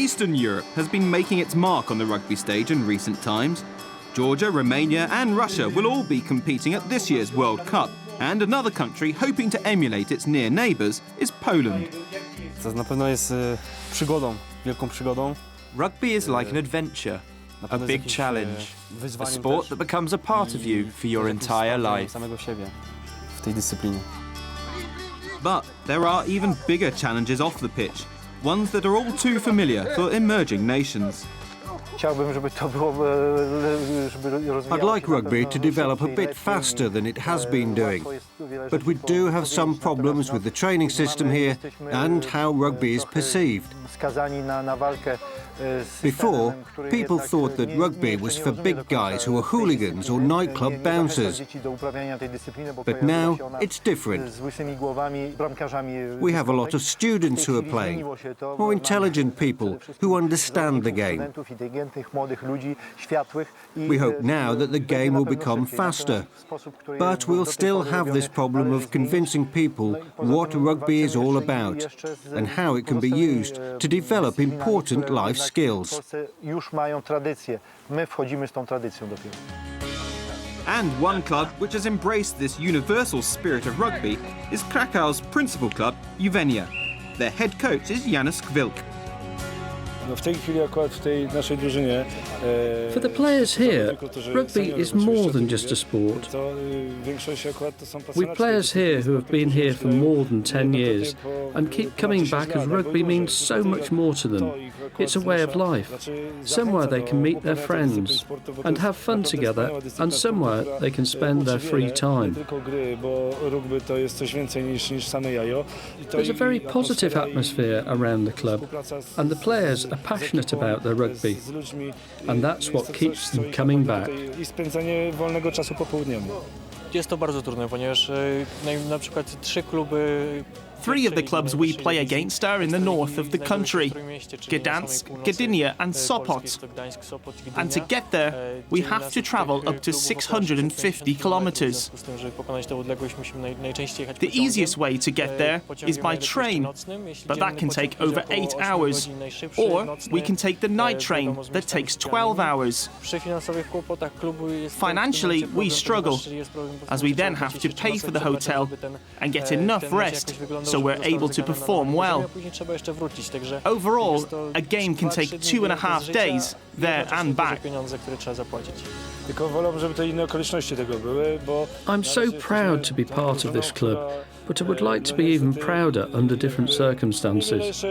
Eastern Europe has been making its mark on the rugby stage in recent times. Georgia, Romania and Russia will all be competing at this year's World Cup, and another country hoping to emulate its near neighbours is Poland. To na pewno jest przygodą, wielką przygodą. Rugby is like an adventure, a big challenge, a sport that becomes a part of you for your entire life. Samego siebie w tej dyscyplinie. But there are even bigger challenges off the pitch, ones that are all too familiar for emerging nations. I'd like rugby to develop a bit faster than it has been doing. But we do have some problems with the training system here and how rugby is perceived. Before, people thought that rugby was for big guys who are hooligans or nightclub bouncers. But now it's different. We have a lot of students who are playing, more intelligent people who understand the game. We hope now that the game will become faster. But we'll still have this problem of convincing people what rugby is all about and how it can be used to develop important life skills. And one club which has embraced this universal spirit of rugby is Krakow's principal club, Juwenia. Their head coach is Janusz Kwilk. For the players here, rugby is more than just a sport. We've players here who have been here for more than 10 years and keep coming back as rugby means so much more to them. It's a way of life, somewhere they can meet their friends and have fun together, and somewhere they can spend their free time. There's a very positive atmosphere around the club, and the players are passionate about their rugby, and that's what keeps them coming back. Jest to bardzo trudne, ponieważ na przykład 3 kluby. 3 of the clubs we play against are in the north of the country, Gdansk, Gdynia and Sopot. And to get there, we have to travel up to 650 kilometers. The easiest way to get there is by train, but that can take over 8 hours. Or we can take the night train that takes 12 hours. Financially, we struggle, as we then have to pay for the hotel and get enough rest so we're able to perform well. Overall, a game can take 2.5 days, there and back. I'm so proud to be part of this club, but I would like to be even prouder under different circumstances.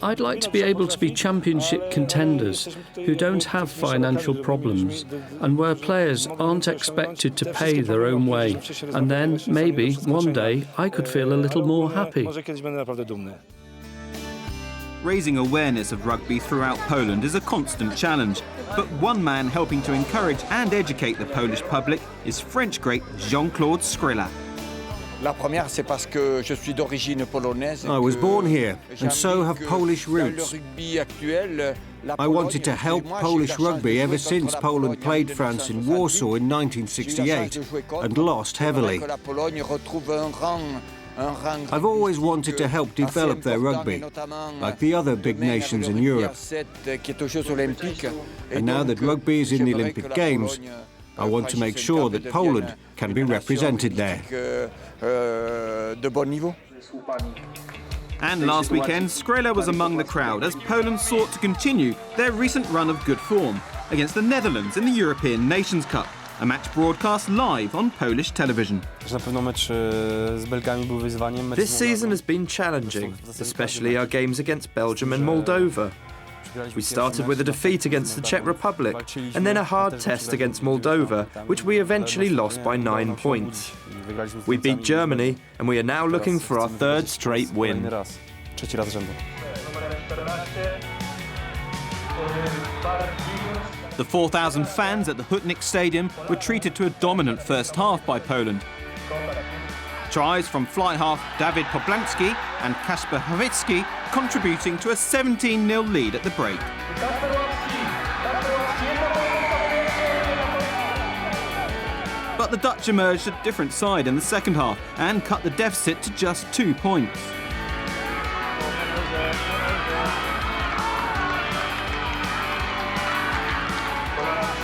I'd like to be able to be championship contenders who don't have financial problems and where players aren't expected to pay their own way, and then maybe one day I could feel a little more happy. Raising awareness of rugby throughout Poland is a constant challenge, but one man helping to encourage and educate the Polish public is French great Jean-Claude Skryla. I was born here, and so have Polish roots. I wanted to help Polish rugby ever since Poland played France in Warsaw in 1968 and lost heavily. I've always wanted to help develop their rugby, like the other big nations in Europe. And now that rugby is in the Olympic Games, I want to make sure that Poland can be represented there. And last weekend, Skryla was among the crowd as Poland sought to continue their recent run of good form against the Netherlands in the European Nations Cup, a match broadcast live on Polish television. This season has been challenging, especially our games against Belgium and Moldova. We started with a defeat against the Czech Republic and then a hard test against Moldova, which we eventually lost by 9 points. We beat Germany and we are now looking for our 3rd straight win. The 4,000 fans at the Hutnik Stadium were treated to a dominant first half by Poland. Tries from fly half Dawid Poblański and Kasper Hawicki contributing to a 17-0 lead at the break. But the Dutch emerged a different side in the second half and cut the deficit to just 2 points.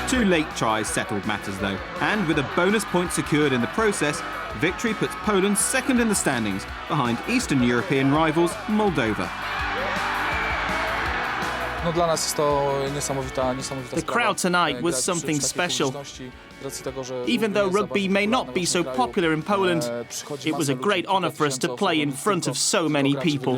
Two late tries settled matters though, and with a bonus point secured in the process, victory puts Poland second in the standings, behind Eastern European rivals Moldova. The crowd tonight was something special. Even though rugby may not be so popular in Poland, it was a great honour for us to play in front of so many people.